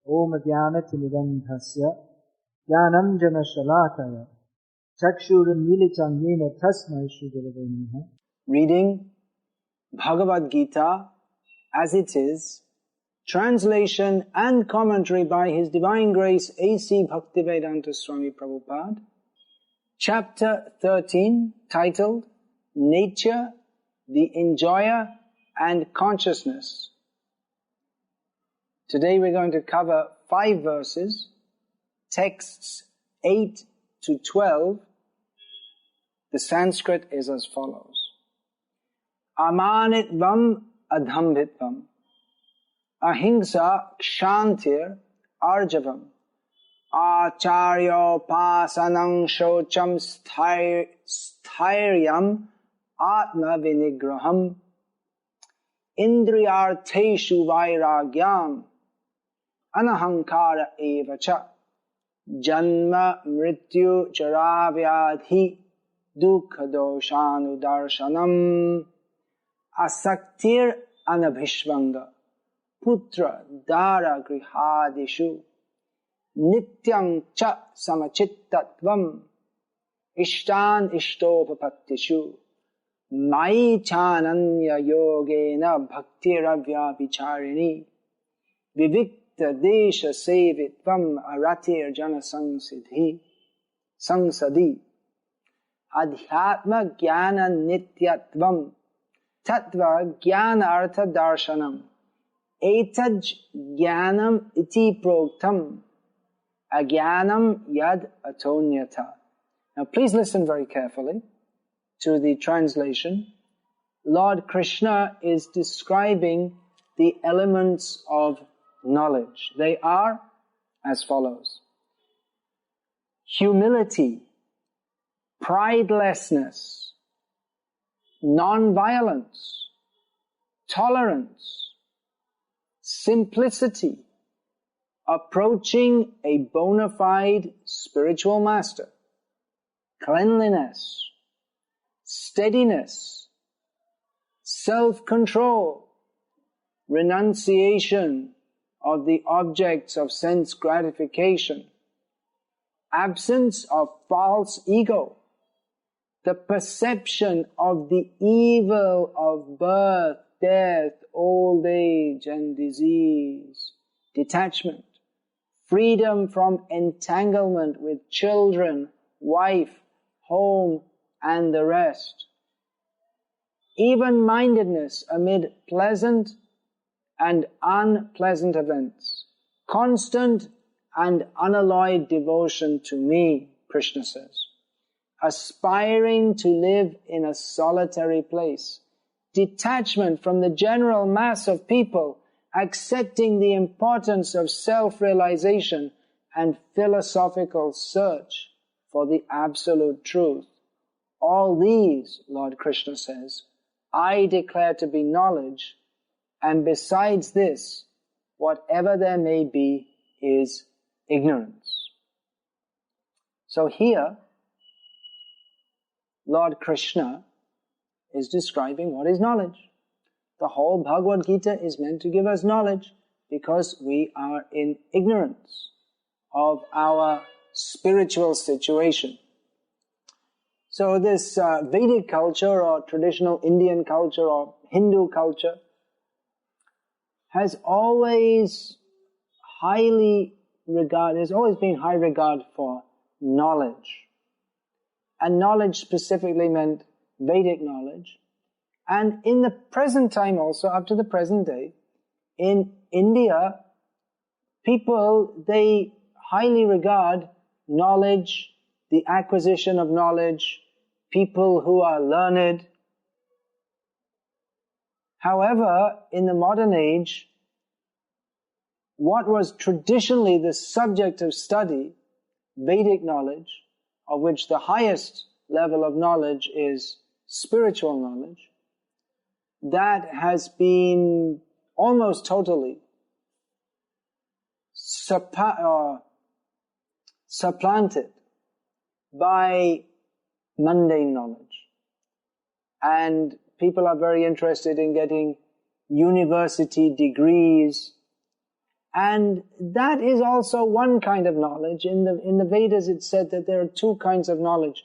Om Jnanatimidandhasya Jnanam Janashalakaya Chakshurunmilitam Yena Tasmai Shri-Gurave Namaha. Reading Bhagavad-gita as it is, translation and commentary by His Divine Grace A.C. Bhaktivedanta Swami Prabhupada, Chapter 13, titled Nature, the Enjoyer and Consciousness. Today we're going to cover 5 verses, texts 8 to 12. The Sanskrit is as follows. Amanitvam adhambhitvam ahimsa kshantir arjavam acharyo pasanam shocham sthiryam atma vinigraham indriyarteshu vairagyam anahankara evacha janma mrityu charavyadhi dukkha doshanudarshanam asaktir anabhishvanga putra dara grihadishu nityam cha samachittatvam ishtan ishtopapattishu mai chananya yogena bhaktiravya vicharini vivikta desha sevitvam aratir jana sangsadi adhyatma jnana nityatvam tattva jnana artha darshanam etaj jnanam iti proktam ajnanam yad atonyata. Now please listen very carefully to the translation. Lord Krishna is describing the elements of knowledge. They are as follows: humility, pridelessness, non-violence, tolerance, simplicity, approaching a bona fide spiritual master, cleanliness, steadiness, self-control, renunciation of the objects of sense gratification, absence of false ego, the perception of the evil of birth, death, old age and disease, detachment, freedom from entanglement with children, wife, home, and the rest, even-mindedness amid pleasant and unpleasant events, constant and unalloyed devotion to me, Krishna says, aspiring to live in a solitary place, detachment from the general mass of people, accepting the importance of self-realization and philosophical search for the absolute truth. All these, Lord Krishna says, I declare to be knowledge, and besides this, whatever there may be is ignorance. So here, Lord Krishna is describing what is knowledge. The whole Bhagavad-gita is meant to give us knowledge because we are in ignorance of our spiritual situation. So this Vedic culture or traditional Indian culture or Hindu culture has always been high regard for knowledge. And knowledge specifically meant Vedic knowledge. And in the present time also, up to the present day, in India, people, they highly regard knowledge, the acquisition of knowledge, people who are learned. However, in the modern age, what was traditionally the subject of study, Vedic knowledge, of which the highest level of knowledge is spiritual knowledge, that has been almost totally supplanted by mundane knowledge. And people are very interested in getting university degrees And that is also one kind of knowledge. In the Vedas it's said that there are two kinds of knowledge.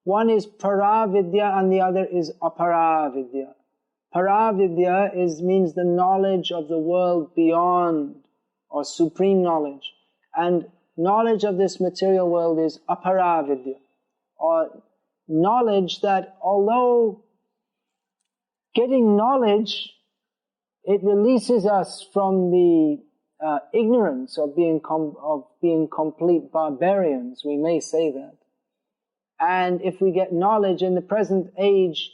One is para-vidya and the other is apara-vidya. Para-vidya means the knowledge of the world beyond, or supreme knowledge. And knowledge of this material world is apara-vidya, or knowledge that although getting knowledge, it releases us from the ignorance of being complete barbarians, we may say that. And if we get knowledge in the present age,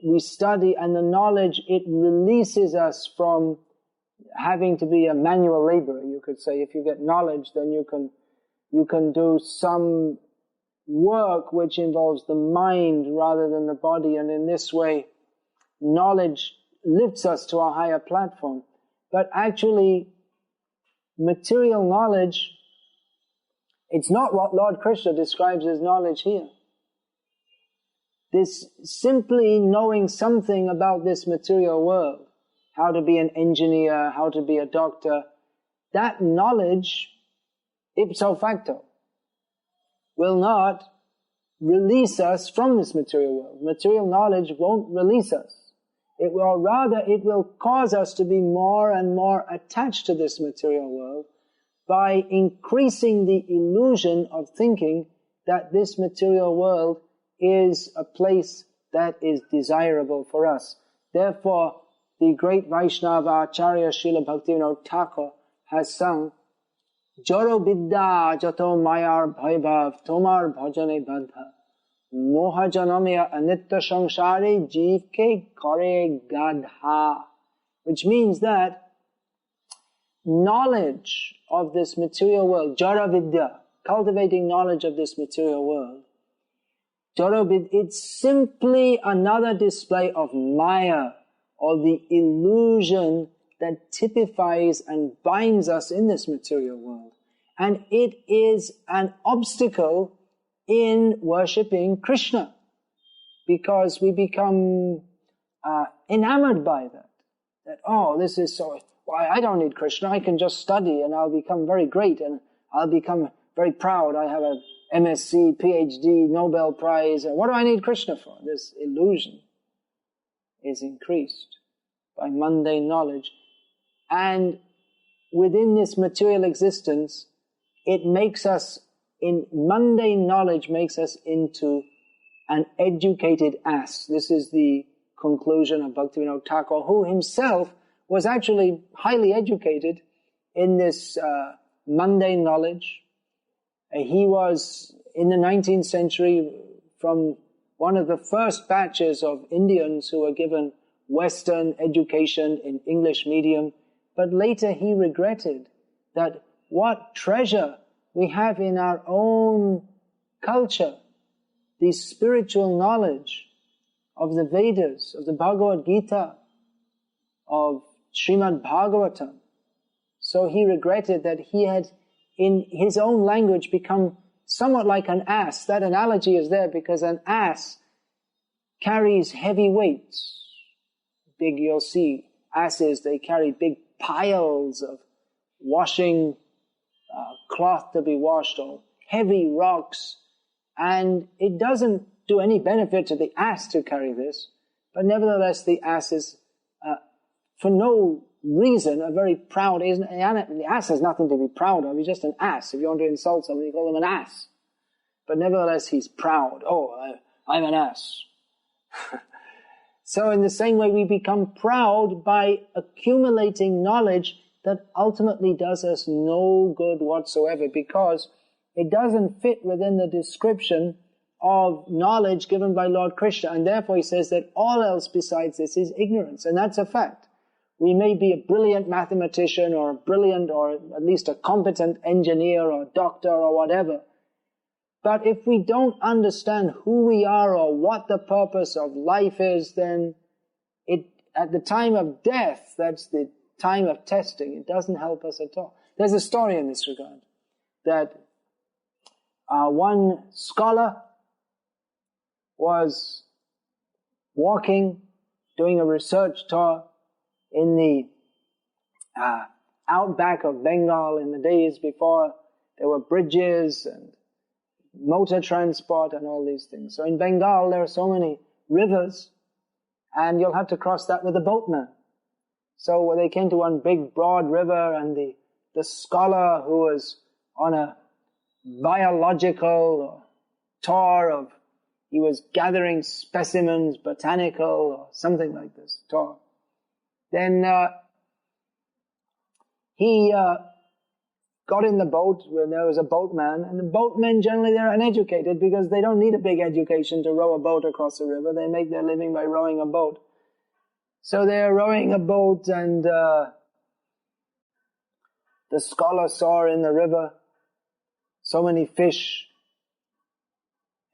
we study, and the knowledge, it releases us from having to be a manual laborer, you could say. If you get knowledge, then you can do some work which involves the mind rather than the body, and in this way, knowledge lifts us to a higher platform. But actually, material knowledge, it's not what Lord Krishna describes as knowledge here. This simply knowing something about this material world, how to be an engineer, how to be a doctor, that knowledge, ipso facto, will not release us from this material world. Material knowledge won't release us. It will cause us to be more and more attached to this material world by increasing the illusion of thinking that this material world is a place that is desirable for us. Therefore, the great Vaishnava Acharya Srila Bhaktivinoda Thakur has sung, Jaro Bidya Jato Mayar Bhaibhav Tomar Bhajane Badha Moha Janamya Anitta Samsari Jeev Ke Kare Gadha, which means that knowledge of this material world, Jara Vidya, cultivating knowledge of this material world, it's simply another display of Maya, or the illusion that typifies and binds us in this material world. And it is an obstacle in worshipping Krishna, because we become enamored by that. That, oh, this is so, why, I don't need Krishna, I can just study and I'll become very great and I'll become very proud. I have a MSc, PhD, Nobel Prize, and what do I need Krishna for? This illusion is increased by mundane knowledge. And within this material existence, it makes us, in mundane knowledge makes us into an educated ass. This is the conclusion of Bhaktivinoda Thakur, who himself was actually highly educated in this mundane knowledge. He was, in the 19th century, from one of the first batches of Indians who were given Western education in English medium, but later he regretted that what treasure we have in our own culture, the spiritual knowledge of the Vedas, of the Bhagavad-gita, of Srimad Bhagavatam. So he regretted that he had, in his own language, become somewhat like an ass. That analogy is there because an ass carries heavy weights. Big, you'll see asses, they carry big piles of washing cloth to be washed, or heavy rocks, and it doesn't do any benefit to the ass to carry this, but nevertheless the ass is, for no reason, a very proud, the ass has nothing to be proud of, he's just an ass. If you want to insult somebody, you call him an ass. But nevertheless he's proud. Oh, I'm an ass. So in the same way we become proud by accumulating knowledge that ultimately does us no good whatsoever, because it doesn't fit within the description of knowledge given by Lord Krishna, and therefore he says that all else besides this is ignorance, and that's a fact. We may be a brilliant mathematician or a brilliant or at least a competent engineer or doctor or whatever, but if we don't understand who we are or what the purpose of life is, then at the time of death, that's the time of testing, it doesn't help us at all. There's a story in this regard, that one scholar was walking, doing a research tour in the outback of Bengal in the days before there were bridges and motor transport and all these things. So in Bengal there are so many rivers, and you'll have to cross that with a boatman. So they came to one big broad river, and the scholar who was on a biological tour he was gathering specimens, botanical or something like this tour. Then he got in the boat where there was a boatman, and the boatmen generally they're uneducated because they don't need a big education to row a boat across a river. They make their living by rowing a boat. So they're rowing a boat, and the scholar saw in the river so many fish,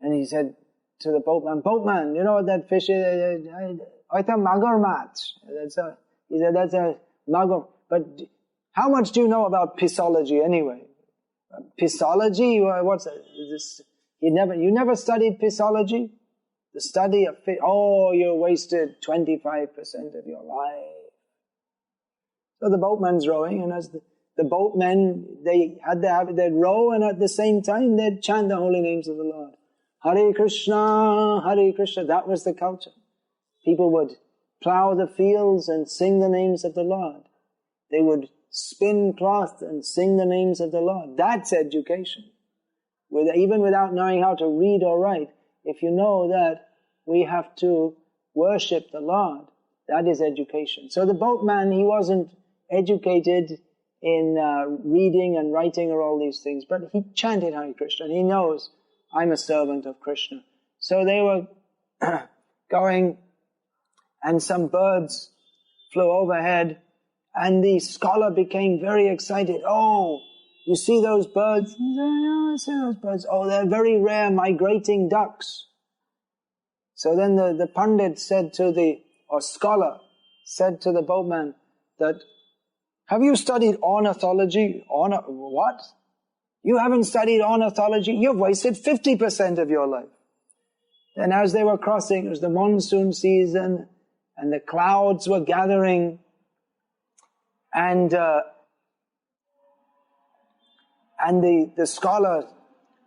and he said to the boatman, you know what that fish is? It's a magarmach. He said, that's a magar. But how much do you know about pisology anyway? Pisology? What's that? You never studied pisology? The study of fish. Oh, you wasted 25% of your life. So the boatman's rowing, and as the boatmen, they had the habit, they'd row, and at the same time they'd chant the holy names of the Lord. Hare Krishna, Hare Krishna. That was the culture. People would plow the fields and sing the names of the Lord. They would spin cloth and sing the names of the Lord. That's education. Even without knowing how to read or write, if you know that we have to worship the Lord, that is education. So the boatman, he wasn't educated in reading and writing or all these things, but he chanted Hare Krishna. He knows, I'm a servant of Krishna. So they were going, and some birds flew overhead, and the scholar became very excited. Oh, you see those birds? He said, yeah, I see those birds. Oh, they're very rare migrating ducks. So then the pundit said scholar said to the boatman that, have you studied ornithology? What? You haven't studied ornithology? You've wasted 50% of your life. Then as they were crossing, it was the monsoon season, and the clouds were gathering, and the scholar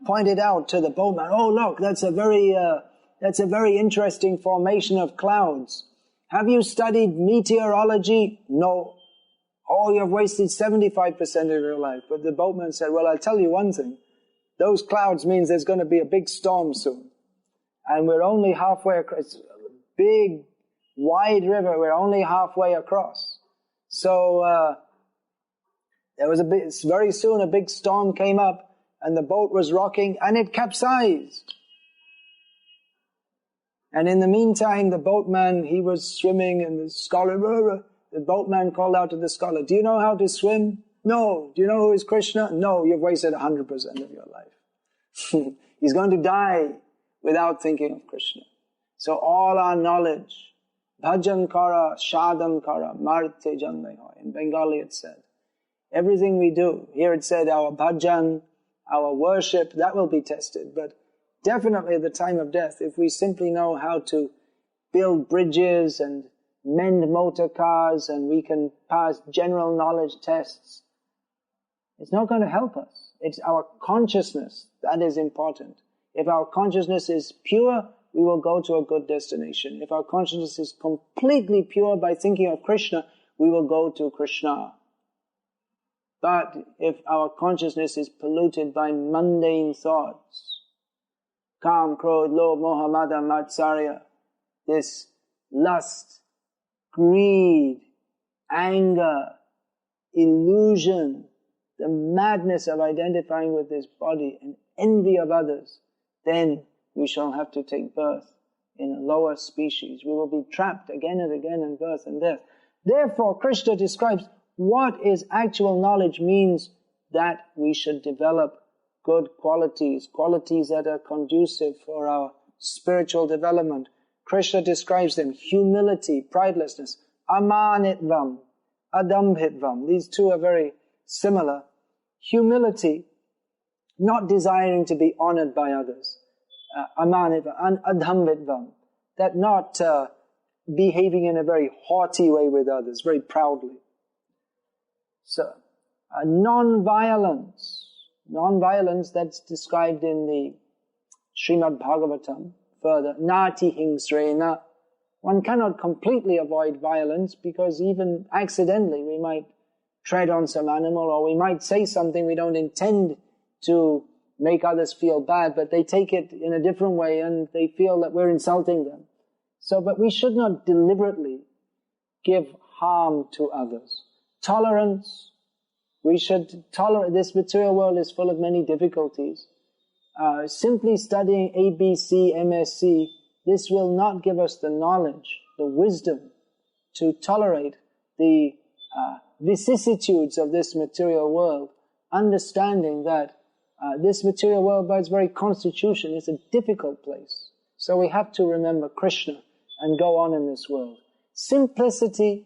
pointed out to the boatman, oh look, that's a very interesting formation of clouds. Have you studied meteorology? No. Oh, you've wasted 75% of your life. But the boatman said, well, I'll tell you one thing. Those clouds means there's going to be a big storm soon. And we're only halfway across. It's a big, wide river. We're only halfway across. So very soon a big storm came up, and the boat was rocking, and it capsized. And in the meantime, the boatman, he was swimming, and the boatman called out to the scholar, do you know how to swim? No. Do you know who is Krishna? No, you've wasted 100% of your life. He's going to die without thinking of Krishna. So all our knowledge, bhajan kara, sadhan kara, marte janme hoy. In Bengali it said, everything we do, here it said our bhajan, our worship, that will be tested. But definitely at the time of death, if we simply know how to build bridges and mend motor cars, and we can pass general knowledge tests, it's not going to help us. It's our consciousness that is important. If our consciousness is pure, we will go to a good destination. If our consciousness is completely pure by thinking of Krishna, we will go to Krishna. But if our consciousness is polluted by mundane thoughts, Kam, Krodh, Lobh, Moha, Mada, Matsarya, this lust, greed, anger, illusion, the madness of identifying with this body and envy of others, then we shall have to take birth in a lower species. We will be trapped again and again in birth and death. Therefore, Krishna describes what is actual knowledge means that we should develop good qualities, qualities that are conducive for our spiritual development. Krishna describes them: humility, pridelessness, amanitvam, adambhitvam. These two are very similar. Humility, not desiring to be honored by others. Amanitvam, and adambhitvam, that not behaving in a very haughty way with others, very proudly. So, non-violence. Non-violence, that's described in the Srimad Bhagavatam further. Nati hingsrena. One cannot completely avoid violence because even accidentally we might tread on some animal, or we might say something we don't intend to make others feel bad, but they take it in a different way and they feel that we're insulting them. So, but we should not deliberately give harm to others. Tolerance. We should tolerate. This material world is full of many difficulties. Simply studying ABC, MSc, this will not give us the knowledge, the wisdom to tolerate the vicissitudes of this material world, understanding that this material world by its very constitution is a difficult place. So we have to remember Krishna and go on in this world. Simplicity.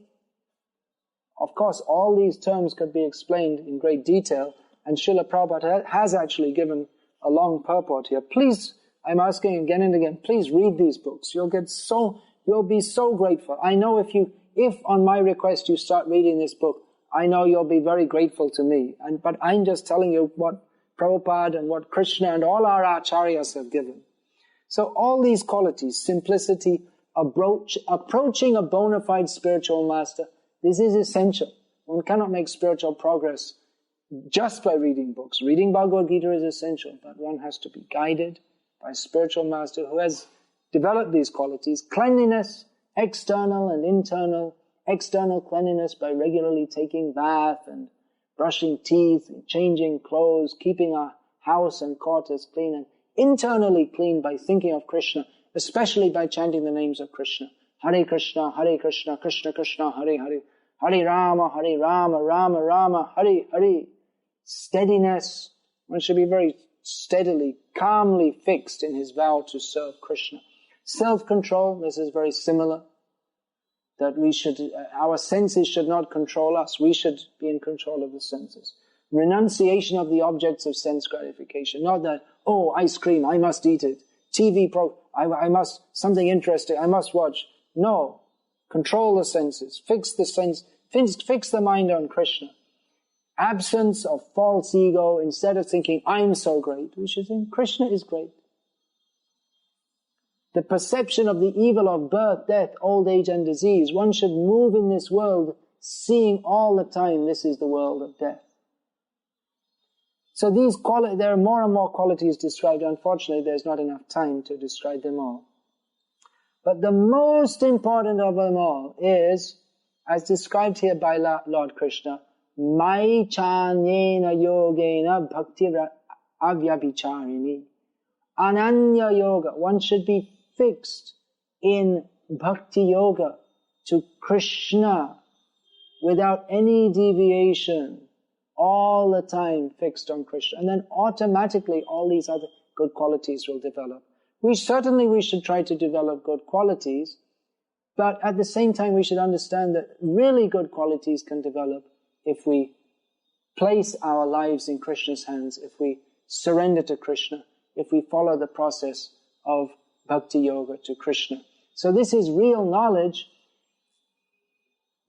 Of course, all these terms could be explained in great detail, and Srila Prabhupada has actually given a long purport here. Please, I'm asking again and again, please read these books. You'll be so grateful. I know if on my request you start reading this book, I know you'll be very grateful to me. But I'm just telling you what Prabhupada and what Krishna and all our acharyas have given. So all these qualities, simplicity, approaching a bona fide spiritual master, this is essential. One cannot make spiritual progress just by reading books. Reading Bhagavad-gita is essential, but one has to be guided by a spiritual master who has developed these qualities. Cleanliness, external and internal. External cleanliness by regularly taking bath and brushing teeth and changing clothes, keeping our house and quarters clean, and internally clean by thinking of Krishna, especially by chanting the names of Krishna. Hare Krishna, Krishna Krishna, Hare Hare, Hare Rama, Rama Rama, Hare Hare. Steadiness. One should be very steadily, calmly fixed in his vow to serve Krishna. Self-control, this is very similar. That our senses should not control us. We should be in control of the senses. Renunciation of the objects of sense gratification. Not that, oh, ice cream, I must eat it. TV I must, something interesting, I must watch. No. Control the senses. Fix the mind on Krishna. Absence of false ego. Instead of thinking, I'm so great, we should think, Krishna is great. The perception of the evil of birth, death, old age and disease. One should move in this world seeing all the time this is the world of death. So there are more and more qualities described. Unfortunately, there's not enough time to describe them all. But the most important of them all is, as described here by Lord Krishna, Mai chanyena yogena bhakti avyabhicharini. Ananya yoga. One should be fixed in bhakti yoga to Krishna without any deviation, all the time fixed on Krishna. And then automatically all these other good qualities will develop. We should try to develop good qualities, but at the same time we should understand that really good qualities can develop if we place our lives in Krishna's hands, if we surrender to Krishna, if we follow the process of bhakti yoga to Krishna. So this is real knowledge.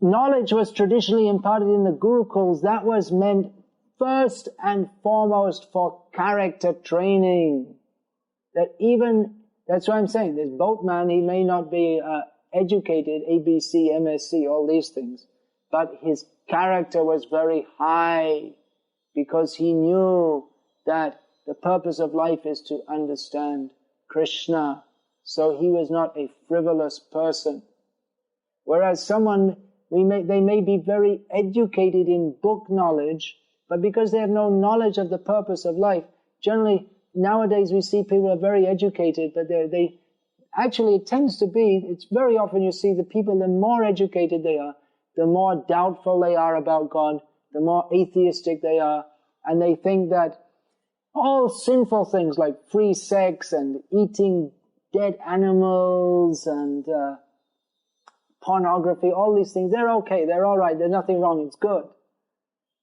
Knowledge was traditionally imparted in the gurukuls. That was meant first and foremost for character training. That's why I'm saying, this boatman, he may not be educated, ABC, MSc, all these things, but his character was very high because he knew that the purpose of life is to understand Krishna. So he was not a frivolous person. Whereas they may be very educated in book knowledge, but because they have no knowledge of the purpose of life, generally nowadays we see people are very educated, but it's very often you see the people, the more educated they are, the more doubtful they are about God, the more atheistic they are, and they think that all sinful things like free sex and eating dead animals and pornography, all these things, they're okay, they're all right, there's nothing wrong, it's good.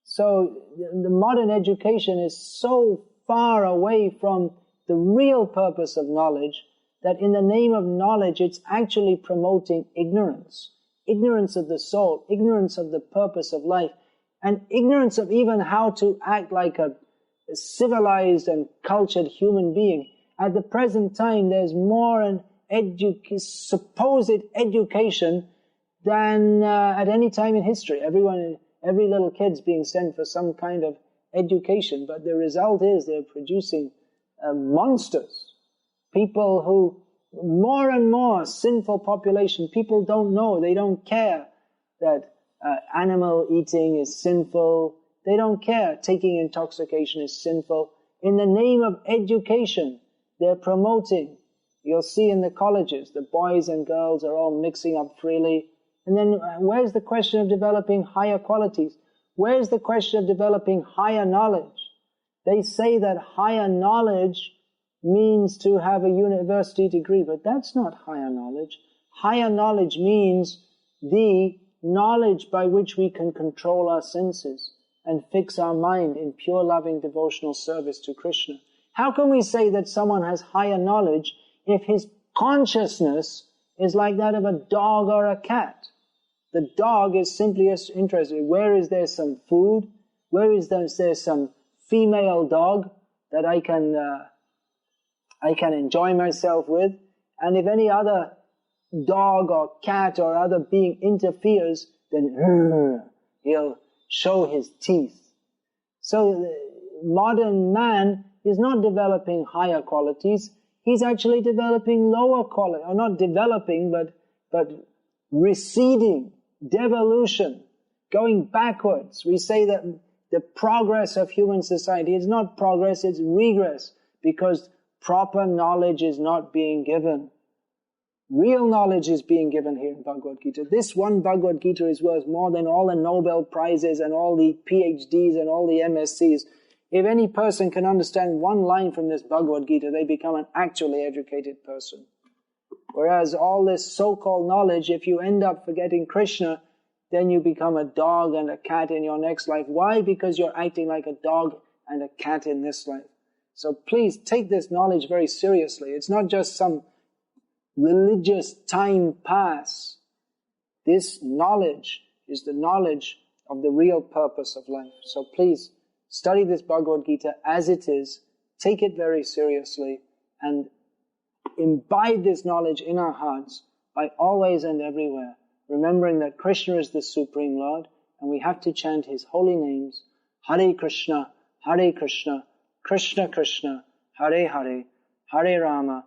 So the modern education is so far away from the real purpose of knowledge that in the name of knowledge it's actually promoting ignorance. Ignorance of the soul, ignorance of the purpose of life. and ignorance of even how to act like a civilized and cultured human being. At the present time, there's more an supposed education than at any time in history. Every little kid's being sent for some kind of education, but the result is they're producing monsters. People who, more and more sinful population, people don't know, they don't care that animal eating is sinful. They don't care taking intoxication is sinful. In the name of education, they're promoting. You'll see in the colleges, the boys and girls are all mixing up freely. And then where's the question of developing higher qualities? Where's the question of developing higher knowledge? They say that higher knowledge means to have a university degree, but that's not higher knowledge. Higher knowledge means the knowledge by which we can control our senses and fix our mind in pure loving devotional service to Krishna. How can we say that someone has higher knowledge if his consciousness is like that of a dog or a cat? The dog is simply interested, where is there some food? Where is there some female dog that I can enjoy myself with? And if any other dog or cat or other being interferes, then he'll show his teeth. So the modern man is not developing higher qualities. He's actually developing lower quality, or not developing, but receding, devolution, going backwards. We say that the progress of human society is not progress, it's regress, because proper knowledge is not being given. Real knowledge is being given here in Bhagavad-gita. This one Bhagavad-gita is worth more than all the Nobel Prizes and all the PhDs and all the MSCs. If any person can understand one line from this Bhagavad-gita, they become an actually educated person. Whereas all this so-called knowledge, if you end up forgetting Krishna, then you become a dog and a cat in your next life. Why? Because you're acting like a dog and a cat in this life. So please take this knowledge very seriously. It's not just some religious time pass. This knowledge is the knowledge of the real purpose of life. So please study this Bhagavad-gita as it is, take it very seriously, and imbibe this knowledge in our hearts by always and everywhere, remembering that Krishna is the Supreme Lord, and we have to chant His holy names, Hare Krishna, Krishna Krishna, Hare Hare, Hare Rama,